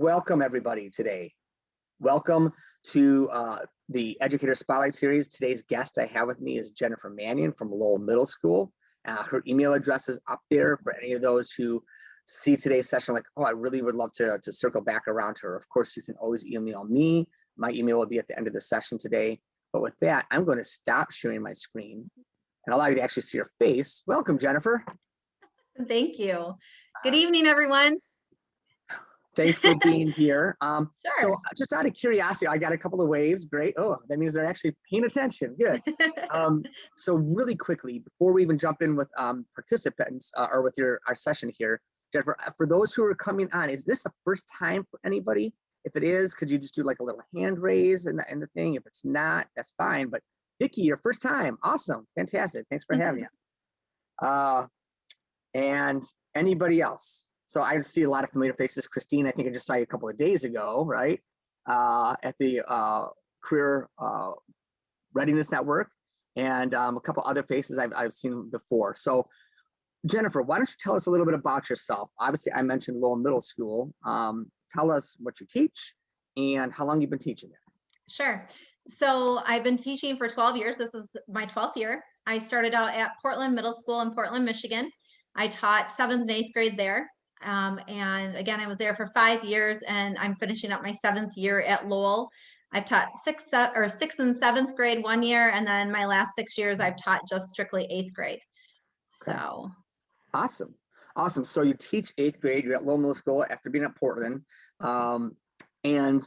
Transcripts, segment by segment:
Welcome everybody today. Welcome to the Educator Spotlight Series. Today's guest I have with me is Jennifer Manion from Lowell Middle School. Her email address is up there for any of those who see today's session like, oh, I really would love to circle back around to her. Of course, you can always email me. My email will be at the end of the session today. But with that, I'm going to stop sharing my screen and allow you to actually see her face. Welcome, Jennifer. Thank you. Good evening, everyone. Thanks for being here. Sure. So just out of curiosity, I got a couple of waves. Great. Oh, that means they're actually paying attention. Good. So really quickly, before we even jump in with participants or with our session here, Jennifer, for those who are coming on, is this a first time for anybody? If it is, could you just do like a little hand raise and the thing? If it's not, that's fine. But Vicki, your first time. Awesome. Fantastic. Thanks for having you. And anybody else? So I see a lot of familiar faces. Christine, I think I just saw you a couple of days ago, right? At the Career Readiness Network, and a couple other faces I've seen before. So Jennifer, why don't you tell us a little bit about yourself? Obviously, I mentioned Lowell Middle School. Tell us what you teach and how long you've been teaching there. Sure. So I've been teaching for 12 years. This is my 12th year. I started out at Portland Middle School in Portland, Michigan. I taught 7th and 8th grade there. And again, I was there for 5 years, and I'm finishing up my 7th year at Lowell. I've taught 6th and 7th grade 1 year, and then my last 6 years I've taught just strictly 8th grade. Okay. So awesome. So you teach 8th grade, you're at Lowell Middle School after being at Portland. And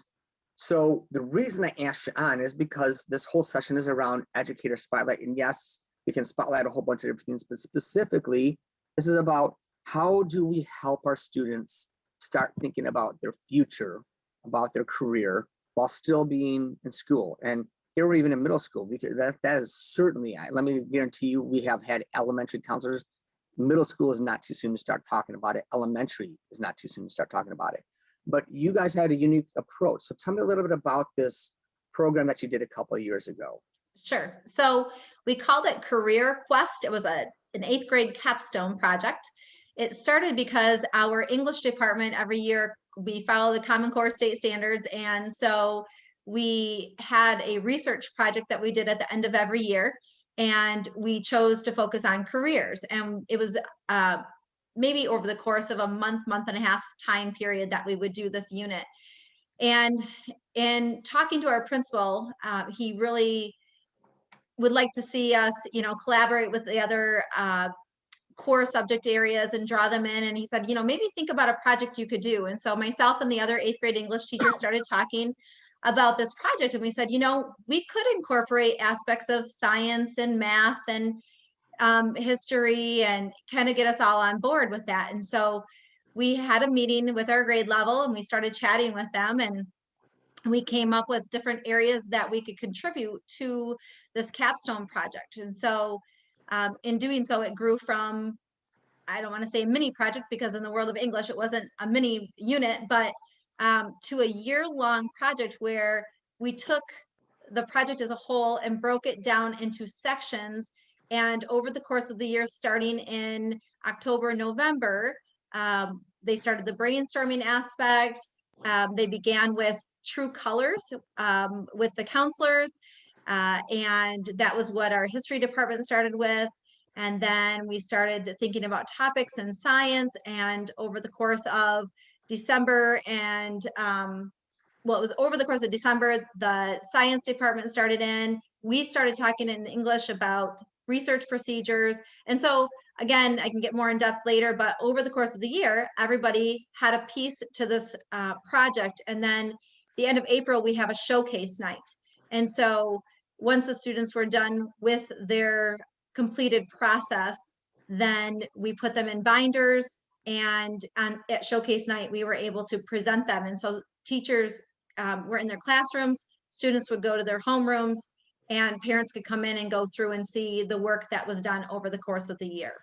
so the reason I asked you on is because this whole session is around Educator Spotlight. And yes, we can spotlight a whole bunch of different things, but specifically, this is about how do we help our students start thinking about their future, about their career, while still being in school. And here we're even in middle school. That is certainly, let me guarantee you, we have had elementary counselors. Middle school is not too soon to start talking about it. Elementary is not too soon to start talking about it. But you guys had a unique approach. So tell me a little bit about this program that you did a couple of years ago. Sure. So we called it Career Quest. It was an 8th grade capstone project. It started because our English department, every year we follow the Common Core state standards. And so we had a research project that we did at the end of every year. And we chose to focus on careers. And it was maybe over the course of a month and a half time period that we would do this unit. And in talking to our principal, he really would like to see us, collaborate with the other core subject areas and draw them in. And he said, maybe think about a project you could do. And so myself and the other 8th grade English teachers started talking about this project. And we said, we could incorporate aspects of science and math and history and kind of get us all on board with that. And so we had a meeting with our grade level and we started chatting with them, and we came up with different areas that we could contribute to this capstone project. And so in doing so, it grew from, I don't want to say a mini project because in the world of English, it wasn't a mini unit, but to a year-long project where we took the project as a whole and broke it down into sections. And over the course of the year, starting in October, November, they started the brainstorming aspect. They began with true colors with the counselors. And that was what our history department started with. And then we started thinking about topics in science. And over the course of December it was over the course of December, the science department started in. We started talking in English about research procedures. And so again, I can get more in depth later, but over the course of the year, everybody had a piece to this project. And then the end of April, we have a showcase night. And so once the students were done with their completed process, then we put them in binders, and at showcase night, we were able to present them. And so teachers were in their classrooms, students would go to their homerooms, and parents could come in and go through and see the work that was done over the course of the year.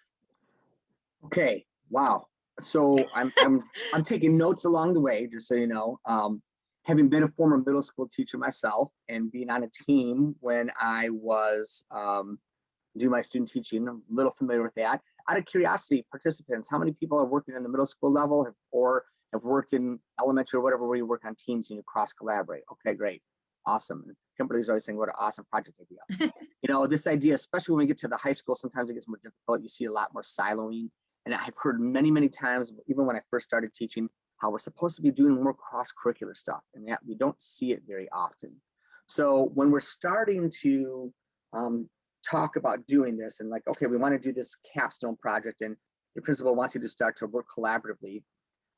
Okay, wow. So I'm taking notes along the way, just so you know. Having been a former middle school teacher myself and being on a team when I was doing my student teaching, I'm a little familiar with that. Out of curiosity, participants, how many people are working in the middle school level or have worked in elementary or whatever where you work on teams and you cross collaborate. Okay, great. Awesome. And Kimberly's always saying what an awesome project idea. This idea, especially when we get to the high school, sometimes it gets more difficult. You see a lot more siloing. And I've heard many, many times, even when I first started teaching, how we're supposed to be doing more cross-curricular stuff, and yet we don't see it very often. So when we're starting to talk about doing this and like, okay, we want to do this capstone project and your principal wants you to start to work collaboratively.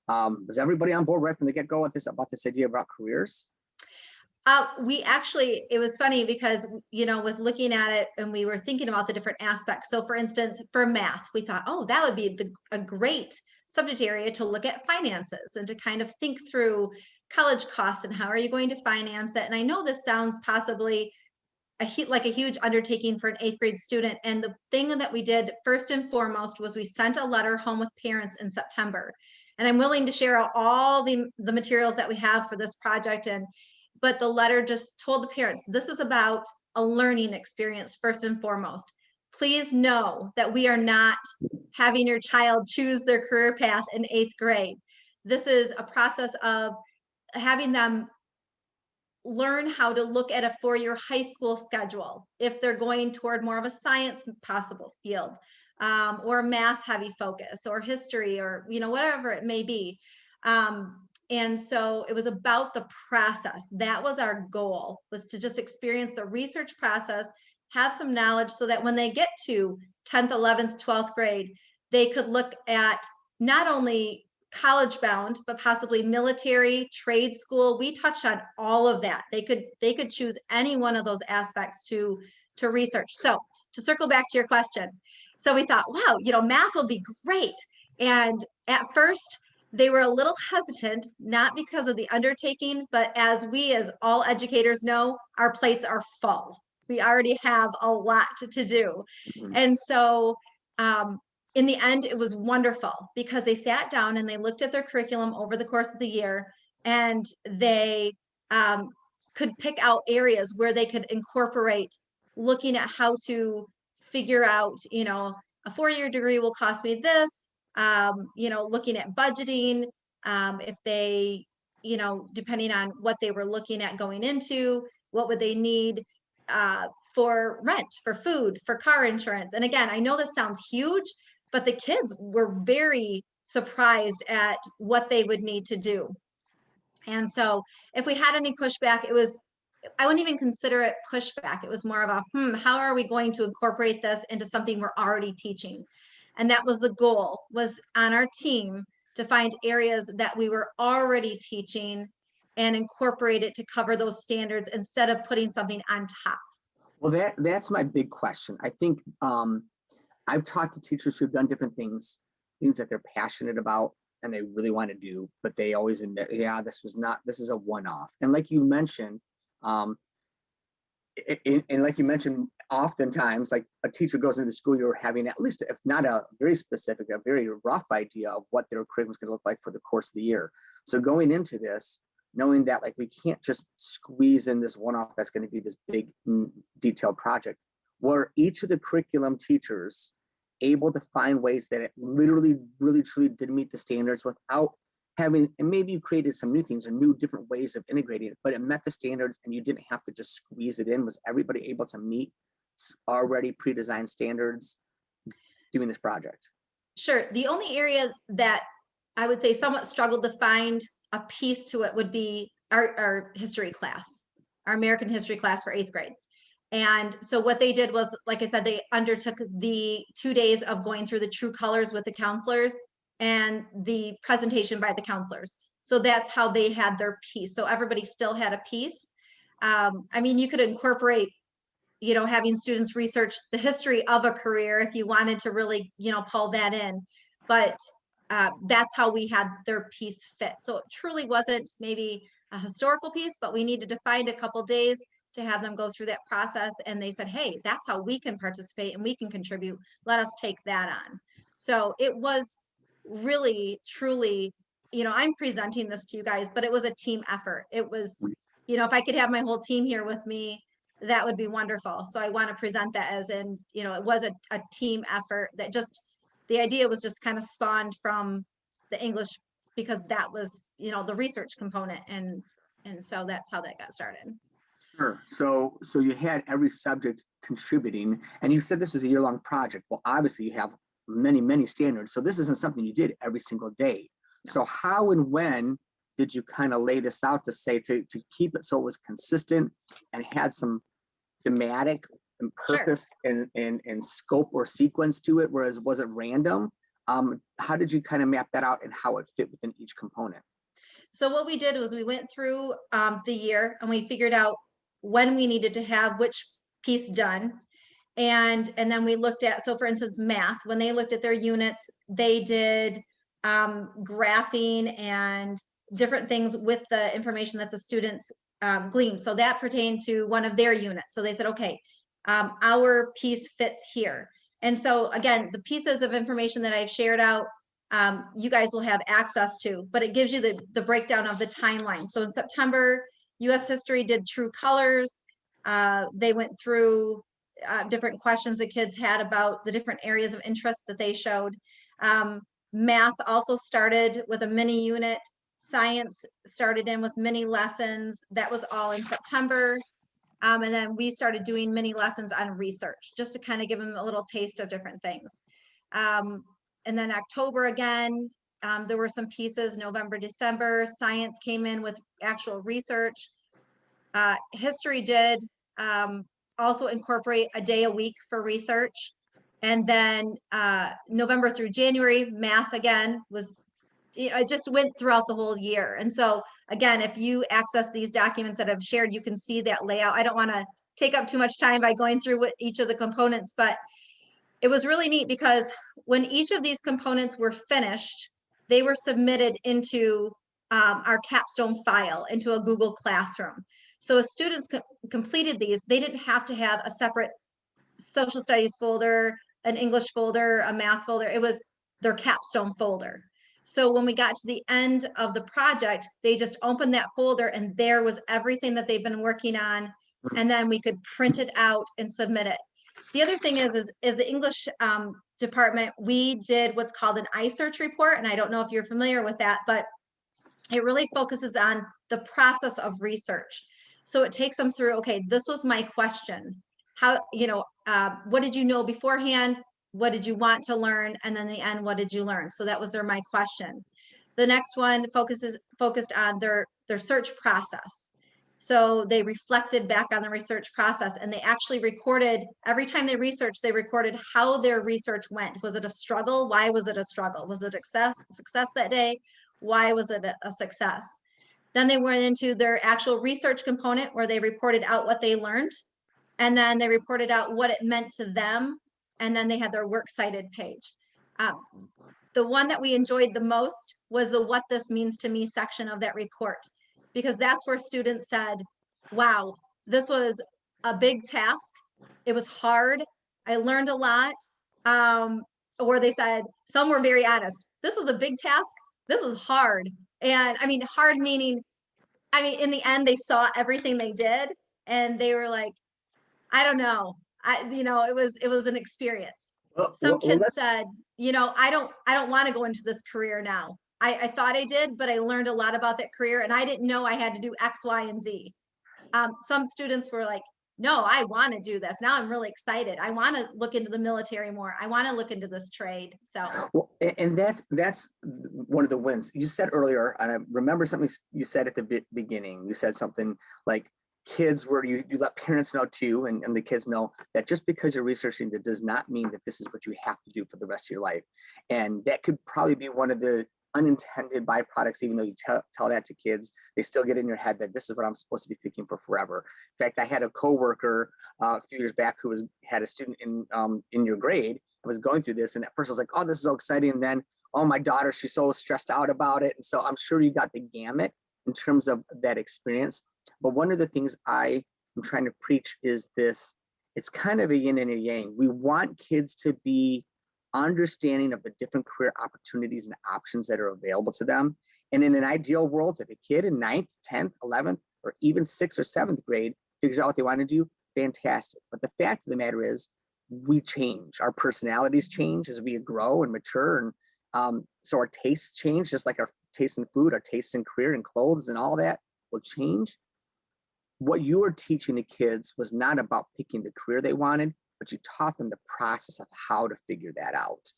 Was everybody on board right from the get-go with this, about this idea about careers? It was funny because, with looking at it and we were thinking about the different aspects. So for instance, for math, we thought, oh, that would be a great subject area to look at finances and to kind of think through college costs and how are you going to finance it. And I know this sounds possibly like a huge undertaking for an 8th grade student. And the thing that we did first and foremost was we sent a letter home with parents in September. And I'm willing to share all the materials that we have for this project. But the letter just told the parents, this is about a learning experience first and foremost. Please know that we are not having your child choose their career path in 8th grade. This is a process of having them learn how to look at a 4-year high school schedule if they're going toward more of a science possible field, or a math heavy focus, or history, or whatever it may be. And so it was about the process. That was our goal, was to just experience the research process, have some knowledge so that when they get to 10th, 11th, 12th grade, they could look at not only college bound, but possibly military, trade school. We touched on all of that. They could choose any one of those aspects to research. So to circle back to your question. So we thought, wow, math will be great. And at first they were a little hesitant, not because of the undertaking, but as all educators know, our plates are full. We already have a lot to do. Mm-hmm. And so, in the end, it was wonderful because they sat down and they looked at their curriculum over the course of the year, and they could pick out areas where they could incorporate looking at how to figure out, a 4-year degree will cost me this, looking at budgeting, if they, depending on what they were looking at going into, what would they need for rent, for food, for car insurance. And again, I know this sounds huge, but the kids were very surprised at what they would need to do. And so if we had any pushback, I wouldn't even consider it pushback. It was more of a, how are we going to incorporate this into something we're already teaching? And that was the goal, was on our team to find areas that we were already teaching and incorporate it to cover those standards instead of putting something on top. Well, that's my big question. I think I've talked to teachers who've done different things that they're passionate about and they really want to do, but they always admit, yeah, this is a one-off. And like you mentioned, oftentimes, like a teacher goes into the school year having at least, if not a very specific, a very rough idea of what their curriculum is going to look like for the course of the year. So going into this, knowing that like we can't just squeeze in this one-off that's going to be this big detailed project, were each of the curriculum teachers able to find ways that it literally, really, truly did meet the standards without having, and maybe you created some new things or new different ways of integrating it, but it met the standards and you didn't have to just squeeze it in? Was everybody able to meet already pre-designed standards doing this project? Sure. The only area that I would say somewhat struggled to find a piece to it would be our history class, our American history class for 8th grade. And so what they did was, like I said, they undertook the 2 days of going through the true colors with the counselors and the presentation by the counselors. So that's how they had their piece. So everybody still had a piece. I mean, you could incorporate, having students research the history of a career if you wanted to really, pull that in. But that's how we had their piece fit. So it truly wasn't maybe a historical piece, but we needed to find a couple days to have them go through that process. And they said, hey, that's how we can participate and we can contribute. Let us take that on. So it was really, truly, I'm presenting this to you guys, but it was a team effort. It was, if I could have my whole team here with me, that would be wonderful. So I want to present that as in, it was a team effort that the idea was just kind of spawned from the English because that was, the research component. And so that's how that got started. Sure. So you had every subject contributing, and you said this was a year-long project. Well, obviously you have many standards. So this isn't something you did every single day. No. So how and when did you kind of lay this out to say to keep it so it was consistent and had some thematic and purpose and scope or sequence to it, whereas was it random? How did you kind of map that out and how it fit within each component? So what we did was we went through the year and we figured out when we needed to have which piece done. And then we looked at, so for instance, math, when they looked at their units, they did graphing and different things with the information that the students gleaned. So that pertained to one of their units. So they said, okay, our piece fits here. And so again, the pieces of information that I've shared out, you guys will have access to, but it gives you the breakdown of the timeline. So in September, US history did true colors. They went through different questions the kids had about the different areas of interest that they showed. Math also started with a mini unit. Science started in with mini lessons. That was all in September. And then we started doing mini lessons on research, just to kind of give them a little taste of different things. And then October again, there were some pieces. November, December, science came in with actual research. History did also incorporate a day a week for research. And then November through January, math again was, it just went throughout the whole year. And so again, if you access these documents that I've shared, you can see that layout. I don't want to take up too much time by going through what each of the components, but it was really neat because when each of these components were finished, they were submitted into our capstone file, into a Google Classroom. So as students completed these, they didn't have to have a separate social studies folder, an English folder, a math folder. It was their capstone folder. So when we got to the end of the project, they just opened that folder and there was everything that they've been working on. And then we could print it out and submit it. The other thing is the English department, we did what's called an iSearch report. And I don't know if you're familiar with that, but it really focuses on the process of research. So it takes them through, okay, this was my question. How, what did you know beforehand? What did you want to learn? And then the end, what did you learn? So that was my question. The next one focused on their search process. So they reflected back on the research process and they actually recorded, every time they researched, they recorded how their research went. Was it a struggle? Why was it a struggle? Was it a success that day? Why was it a success? Then they went into their actual research component where they reported out what they learned. And then they reported out what it meant to them. And then they had their works cited page. The one that we enjoyed the most was the what this means to me section of that report, because that's where students said, wow, this was a big task. It was hard. I learned a lot. Or they said, some were very honest. This was a big task. This was hard. And I mean, hard meaning, in the end, they saw everything they did and they were like, I don't know. It was an experience. Some kids said, I don't want to go into this career now. I thought I did, but I learned a lot about that career and I didn't know I had to do X, Y, and Z. Some students were like, no, I want to do this. Now I'm really excited. I want to look into the military more. I want to look into this trade. So, well, and that's one of the wins you said earlier. And I remember something you said at the beginning. You said something like, kids where you let parents know too, and the kids know that just because you're researching, that does not mean that this is what you have to do for the rest of your life. And that could probably be one of the unintended byproducts. Even though you tell that to kids, they still get in your head that this is what I'm supposed to be picking for forever. In fact, I had a coworker a few years back who had a student in your grade and was going through this, and at first I was like, oh, this is so exciting, and then, oh, my daughter, she's so stressed out about it. And so I'm sure you got the gamut in terms of that experience. But one of the things I am trying to preach is this, it's kind of a yin and a yang. We want kids to be understanding of the different career opportunities and options that are available to them. And in an ideal world, if a kid in 9th, 10th, 11th, or even 6th or 7th grade figures out what they want to do, fantastic. But the fact of the matter is, we change. Our personalities change as we grow and mature. So our tastes change, just like our tastes in food, our tastes in career and clothes and all that will change. What you were teaching the kids was not about picking the career they wanted, but you taught them the process of how to figure that out.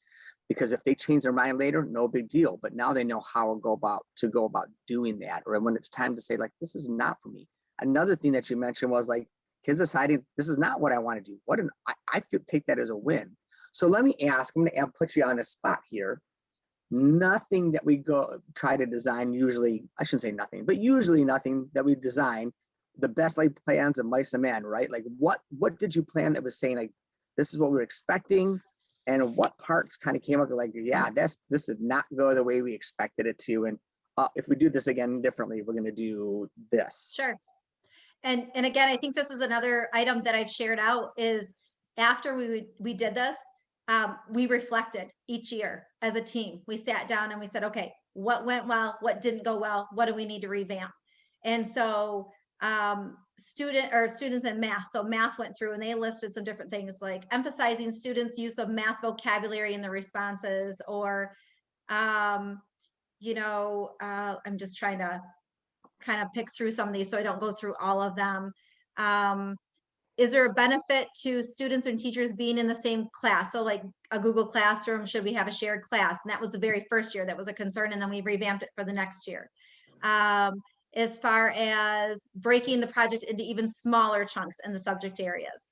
Because if they change their mind later, no big deal. But now they know how to go about doing that. Or when it's time to say, like, this is not for me. Another thing that you mentioned was like kids deciding this is not what I want to do. I feel take that as a win. So let me ask, I'm going to put you on a spot here. Nothing that we go try to design, usually, I shouldn't say nothing, but usually nothing that we design, the best laid plans of mice and men, right? Like what did you plan that was saying like, this is what we're expecting? And what parts kind of came up to like, yeah, this did not go the way we expected it to. And if we do this again differently, we're going to do this. Sure. And again, I think this is another item that I've shared out is after we did this, we reflected each year as a team. We sat down and we said, okay, what went well? What didn't go well? What do we need to revamp? And so students in math. So math went through and they listed some different things like emphasizing students' use of math vocabulary in the responses, or, I'm just trying to kind of pick through some of these so I don't go through all of them. Is there a benefit to students and teachers being in the same class? So like a Google Classroom, should we have a shared class? And that was the very first year that was a concern. And then we revamped it for the next year. As far as breaking the project into even smaller chunks in the subject areas.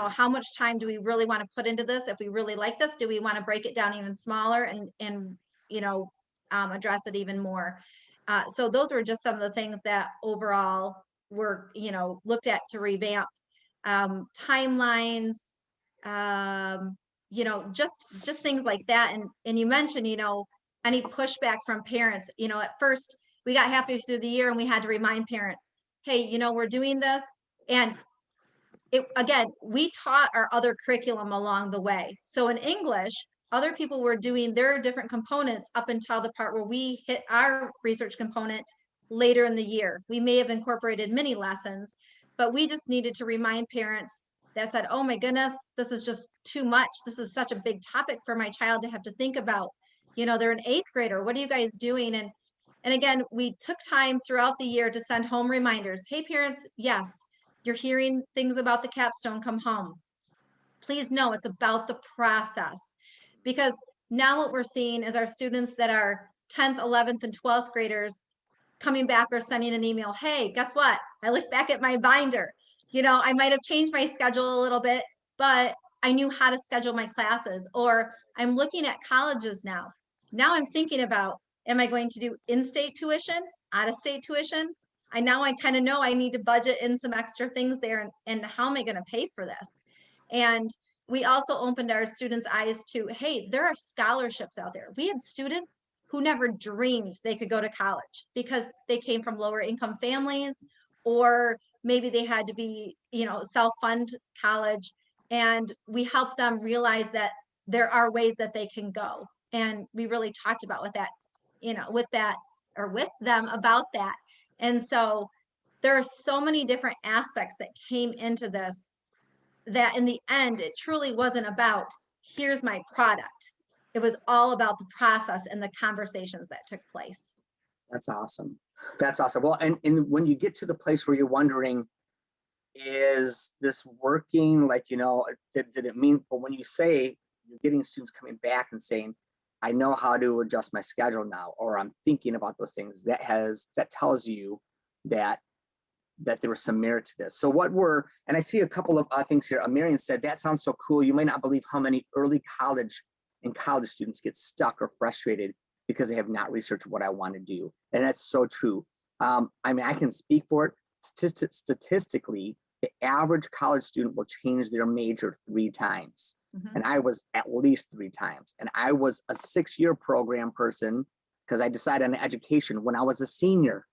How much time do we really want to put into this? If we really like this, do we want to break it down even smaller and address it even more? So those were just some of the things that overall were, looked at to revamp. Timelines, just things like that. And you mentioned, any pushback from parents. At first we got halfway through the year and we had to remind parents, hey, we're doing this. And again, we taught our other curriculum along the way. So in English, other people were doing their different components up until the part where we hit our research component later in the year. We may have incorporated mini lessons, but we just needed to remind parents that said, oh my goodness, this is just too much. This is such a big topic for my child to have to think about. They're an 8th grader. What are you guys doing? And again, we took time throughout the year to send home reminders. Hey parents, yes, you're hearing things about the capstone, come home. Please know it's about the process. Because now what we're seeing is our students that are 10th, 11th, and 12th graders coming back or sending an email. Hey, guess what? I looked back at my binder. I might have changed my schedule a little bit, but I knew how to schedule my classes. Or I'm looking at colleges now. Now I'm thinking about, am I going to do in-state tuition, out-of-state tuition? I kind of know I need to budget in some extra things there, and how am I going to pay for this? And we also opened our students' eyes to, hey, there are scholarships out there. We had students who never dreamed they could go to college because they came from lower income families, or maybe they had to be, self-fund college. And we helped them realize that there are ways that they can go. And we really talked about with them about that. And so there are so many different aspects that came into this that in the end, it truly wasn't about, here's my product. It was all about the process and the conversations that took place. That's awesome. That's awesome. Well, and when you get to the place where you're wondering, is this working? Like, did it mean, but when you say you're getting students coming back and saying, I know how to adjust my schedule now, or I'm thinking about those things, that tells you that there was some merit to this. So and I see a couple of things here. Marion said, that sounds so cool. You might not believe how many early college students get stuck or frustrated because they have not researched what I want to do. And that's so true. I can speak for it. Statistically, the average college student will change their major 3 times. Mm-hmm. And I was at least 3 times. And I was a 6-year program person because I decided on education when I was a senior.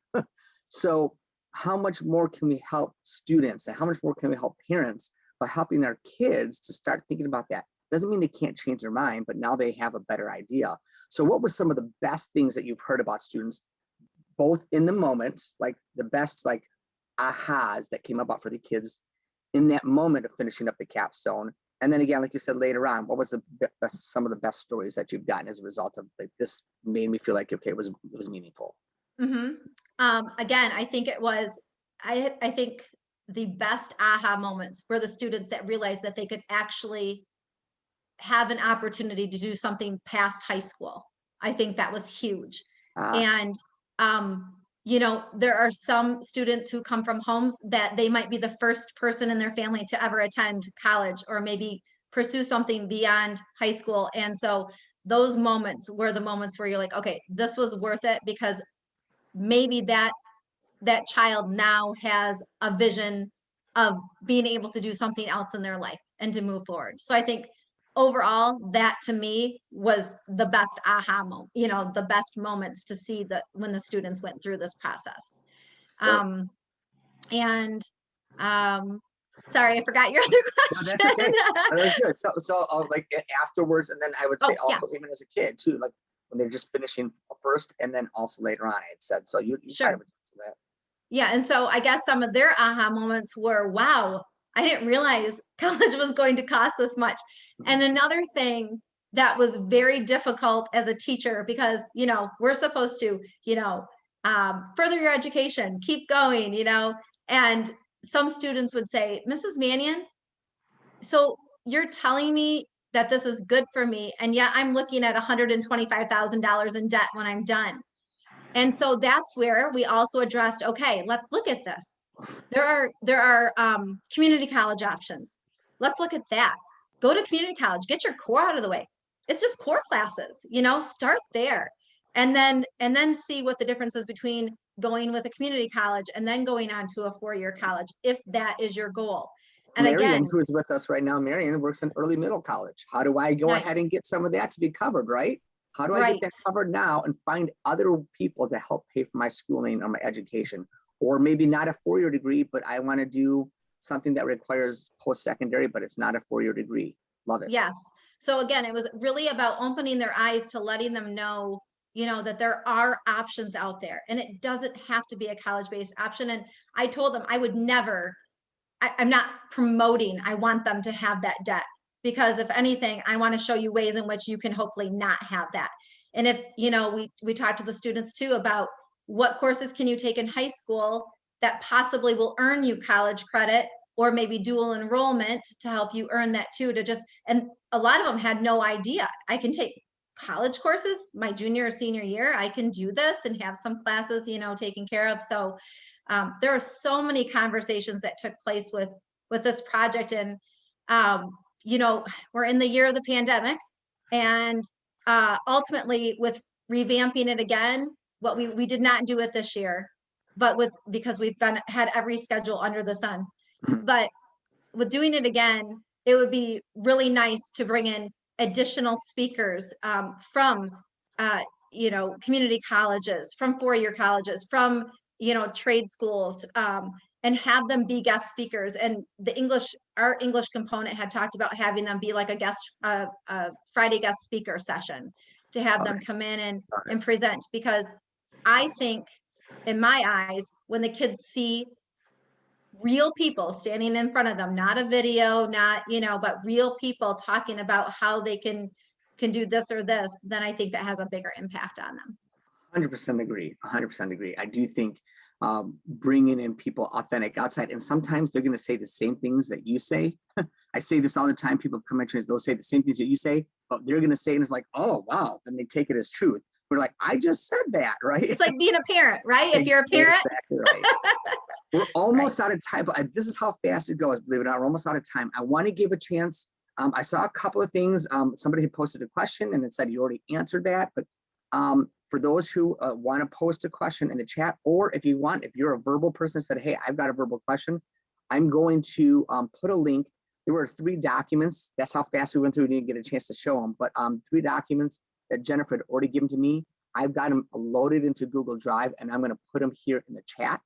So how much more can we help students, and how much more can we help parents by helping our kids to start thinking about that? Doesn't mean they can't change their mind, but now they have a better idea. So what were some of the best things that you've heard about students, both in the moment, like the best ahas that came about for the kids in that moment of finishing up the capstone, And then again, like you said later on, what was some of the best stories that you've gotten as a result of like this made me feel like okay, it was meaningful. Again, I think it was I think the best aha moments were the students that realized that they could actually have an opportunity to do something past high school. I think that was huge. And there are some students who come from homes that they might be the first person in their family to ever attend college or maybe pursue something beyond high school. And so those moments were the moments where you're like, okay, this was worth it because maybe that child now has a vision of being able to do something else in their life and to move forward. So I think overall, that to me was the best aha moment, the best moments to see that when the students went through this process. And sorry, I forgot your other No, question. that's okay. That was good. So like afterwards, and then I would say also even as a kid too, like when they're just finishing first, and then also later on, I had said. So you Sure. kind of that. Yeah, and so I guess some of their aha moments were, wow, I didn't realize college was going to cost this much. And another thing that was very difficult as a teacher, because, we're supposed to, further your education, keep going, and some students would say, Mrs. Manion, so you're telling me that this is good for me, and yet I'm looking at $125,000 in debt when I'm done. And so that's where we also addressed, okay, let's look at this. There are community college options. Let's look at that. Go to community college, get your core out of the way. It's just core classes, start there. And then see what the difference is between going with a community college and then going on to a 4-year college, if that is your goal. And Marion, again, who is with us right now, Marion works in early middle college. How do I go ahead and get some of that to be covered, right? How do I get that covered now and find other people to help pay for my schooling or my education? Or maybe not a 4-year degree, but I want to do something that requires post-secondary, but it's not a 4-year degree. Love it. Yes. So again, it was really about opening their eyes to letting them know, that there are options out there, and it doesn't have to be a college-based option. And I told them I would never, I'm not promoting, I want them to have that debt. Because if anything, I want to show you ways in which you can hopefully not have that. And if, we talked to the students too about what courses can you take in high school that possibly will earn you college credit, or maybe dual enrollment to help you earn that too, and a lot of them had no idea. I can take college courses my junior or senior year. I can do this and have some classes, taken care of. So there are so many conversations that took place with this project. And we're in the year of the pandemic, and ultimately with revamping it again, what we did not do it this year, but because we've had every schedule under the sun. But with doing it again, it would be really nice to bring in additional speakers from community colleges, from 4-year colleges, from trade schools, and have them be guest speakers. And our English component had talked about having them be like a guest, Friday guest speaker session, to have them come in and present. Because I think, in my eyes, when the kids see real people standing in front of them, not a video, not, but real people talking about how they can do this or this, then I think that has a bigger impact on them. 100% agree. 100% agree. I do think bringing in people authentic outside, and sometimes they're going to say the same things that you say. I say this all the time. People come in, they'll say the same things that you say, but they're going to say it, and it's like, oh, wow. Then they take it as truth. We're like, I just said that, right? It's like being a parent, right? If you're a parent. Exactly right. We're almost out of time, but this is how fast it goes. Believe it or not, we're almost out of time. I want to give a chance. I saw a couple of things. Somebody had posted a question and it said you already answered that. But for those who want to post a question in the chat, or if you're a verbal person that said, hey, I've got a verbal question, I'm going to put a link. There were 3 documents. That's how fast we went through. We didn't get a chance to show them, but 3 documents that Jennifer had already given to me. I've got them loaded into Google Drive, and I'm going to put them here in the chat.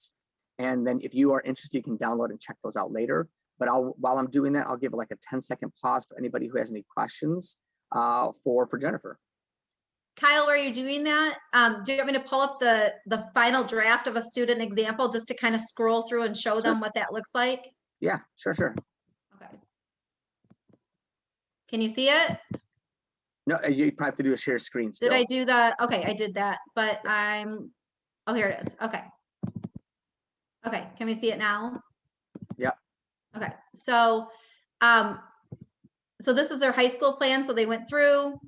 And then if you are interested, you can download and check those out later. But while I'm doing that, I'll give like a 10-second pause for anybody who has any questions for Jennifer. Kyle, are you doing that? Do you want me to pull up the final draft of a student example just to kind of scroll through and show them what that looks like? Yeah, sure. Okay. Can you see it? No, you probably have to do a share screen still. Did I do that? Okay, I did that, but oh, here it is. Okay. Okay, can we see it now? Yeah. Okay, so this is their high school plan. So they went through,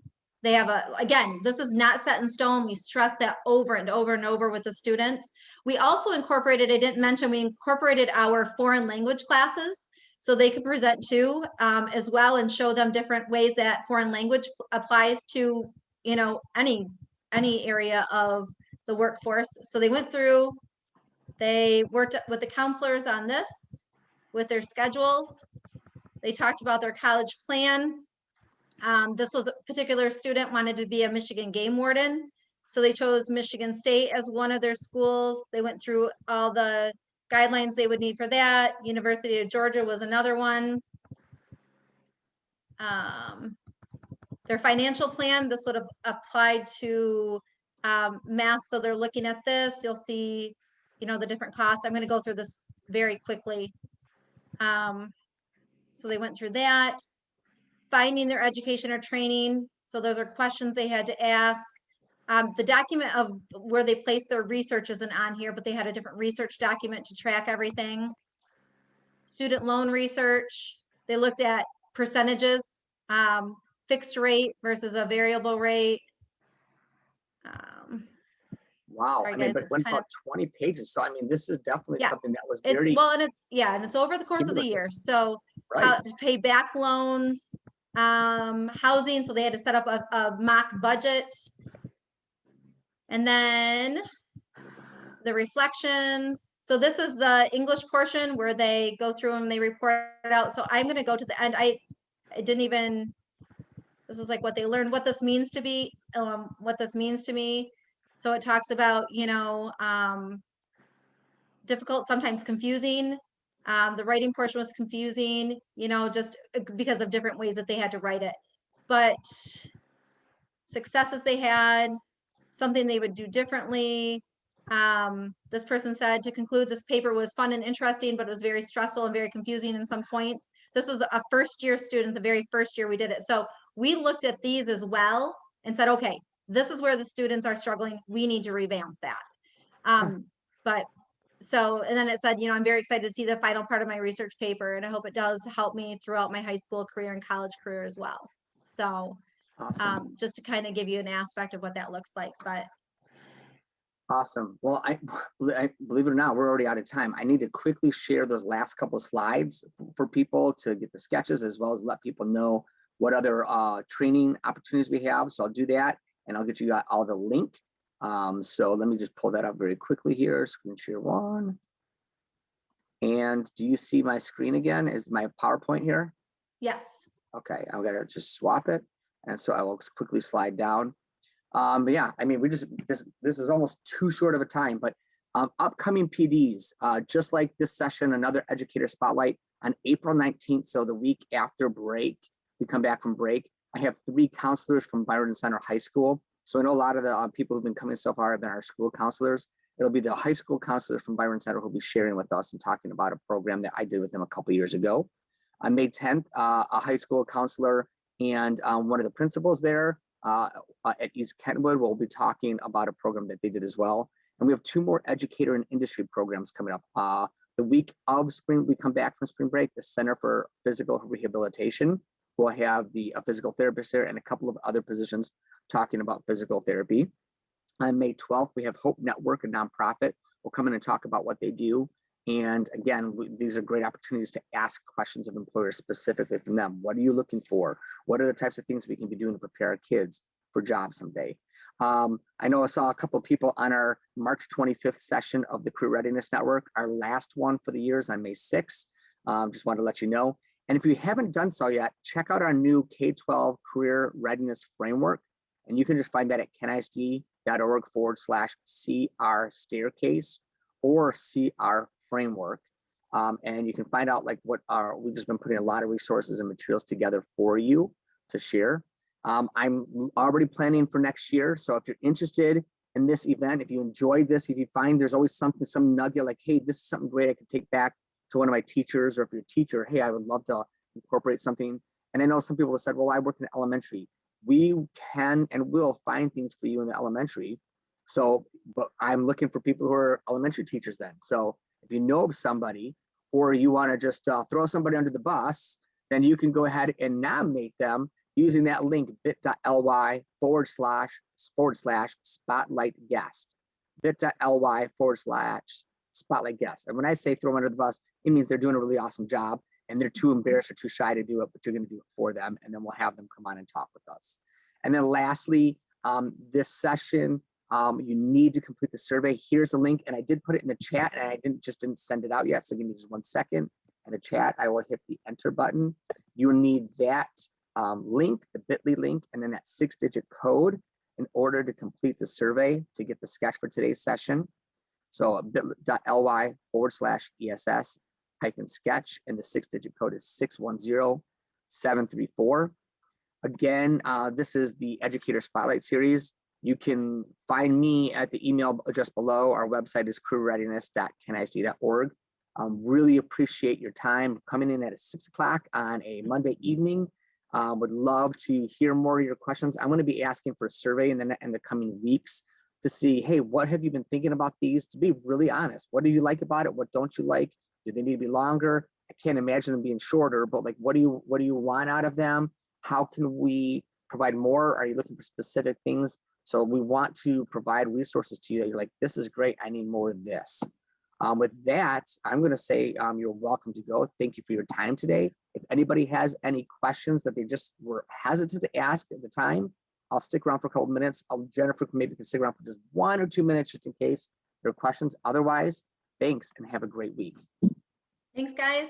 they have again, this is not set in stone. We stress that over and over and over with the students. We also incorporated, I didn't mention, we incorporated our foreign language classes so they could present too, as well, and show them different ways that foreign language applies to, you know, any area of the workforce. So they went through, they worked with the counselors on this, with their schedules. They talked about their college plan. This was a particular student wanted to be a Michigan game warden. So they chose Michigan State as one of their schools. They went through all the guidelines they would need for that. University of Georgia was another one. Their financial plan, this would have applied to math. So they're looking at this. You'll see, you know, the different costs. I'm going to go through this very quickly. So they went through that. Finding their education or training. So those are questions they had to ask. The document of where they placed their research isn't on here, but they had a different research document to track everything. Student loan research. They looked at percentages, fixed rate versus a variable rate. Wow, sorry, I mean, guys, but it's when kind saw 20 pages, so I mean, this is definitely Yeah. something that was It's very well, and it's over the course of the year. So right. how to pay back loans, housing. So they had to set up a mock budget. And then the reflections. So this is the English portion where they go through and they report it out. So I'm going to go to the end. I didn't even, this is like what they learned, what this means to be, what this means to me. So it talks about, you know, difficult, sometimes confusing. The writing portion was confusing, you know, just because of different ways that they had to write it. But successes they had, something they would do differently. This person said, to conclude, this paper was fun and interesting, but it was very stressful and very confusing in some points. This was a first-year student, the very first year we did it. So we looked at these as well and said, okay, this is where the students are struggling. We need to revamp that. But so, and then it said, you know, I'm very excited to see the final part of my research paper, and I hope it does help me throughout my high school career and college career as well. So Awesome. just to kind of give you an aspect of what that looks like. But Awesome. Well, I believe it or not, we're already out of time. I need to quickly share those last couple of slides for people to get the sketches, as well as let people know what other training opportunities we have. So I'll do that, and I'll get you all the link. So let me just pull that up very quickly here. Screen share one. And do you see my screen again? Is my PowerPoint here? yes. Okay, I'm gonna just swap it. And so I will quickly slide down. But yeah, I mean, this is almost too short of a time, but upcoming PDs, just like this session, another educator spotlight on April 19th. So the week after break, we come back from break. I have 3 counselors from Byron Center High School. So I know a lot of the people who've been coming so far have been our school counselors. It'll be the high school counselors from Byron Center who'll be sharing with us and talking about a program that I did with them a couple years ago. On May 10th, a high school counselor and one of the principals there at East Kentwood will be talking about a program that they did as well. And we have 2 more educator and industry programs coming up. The week of spring, we come back from spring break, the Center for Physical Rehabilitation will have the physical therapist there and a couple of other positions talking about physical therapy. On May 12th, we have Hope Network, a nonprofit, will come in and talk about what they do. And again, these are great opportunities to ask questions of employers specifically from them. What are you looking for? What are the types of things we can be doing to prepare our kids for jobs someday? I know I saw a couple of people on our March 25th session of the Career Readiness Network. Our last one for the year is on May 6th. Just wanted to let you know. And if you haven't done so yet, check out our new K-12 Career Readiness Framework. And you can just find that at kenisd.org/CR staircase or CR framework. And you can find out like we've just been putting a lot of resources and materials together for you to share. I'm already planning for next year. So if you're interested in this event, if you enjoyed this, if you find there's always some nugget like, hey, this is something great I could take back to one of my teachers, or if you're a teacher, hey, I would love to incorporate something. And I know some people have said, well, I work in elementary. We can and will find things for you in the elementary. So, but I'm looking for people who are elementary teachers then. So if you know of somebody, or you want to just throw somebody under the bus, then you can go ahead and nominate them using that link, bit.ly/spotlight guest, bit.ly/spotlight guest. And when I say throw them under the bus, it means they're doing a really awesome job and they're too embarrassed or too shy to do it, but you're going to do it for them. And then we'll have them come on and talk with us. And then lastly, this session, you need to complete the survey. Here's the link, and I did put it in the chat, and I didn't send it out yet. So give me just 1 second. In the chat, I will hit the enter button. You will need that link, the bit.ly link, and then that 6-digit code in order to complete the survey to get the sketch for today's session. So bit.ly/ESS-sketch, and the 6-digit code is 610734. Again, this is the Educator Spotlight Series. You can find me at the email address below. Our website is careerreadiness.knic.org. Really appreciate your time coming in at 6 o'clock on a Monday evening. Would love to hear more of your questions. I'm going to be asking for a survey in the coming weeks to see, hey, what have you been thinking about these? To be really honest, what do you like about it? What don't you like? Do they need to be longer? I can't imagine them being shorter, but like, what do you want out of them? How can we provide more? Are you looking for specific things? So we want to provide resources to you that you're like, this is great, I need more of this. With that, I'm going to say you're welcome to go. Thank you for your time today. If anybody has any questions that they just were hesitant to ask at the time, I'll stick around for a couple of minutes. Jennifer can maybe stick around for just 1 or 2 minutes just in case there are questions. Otherwise, thanks and have a great week. Thanks, guys.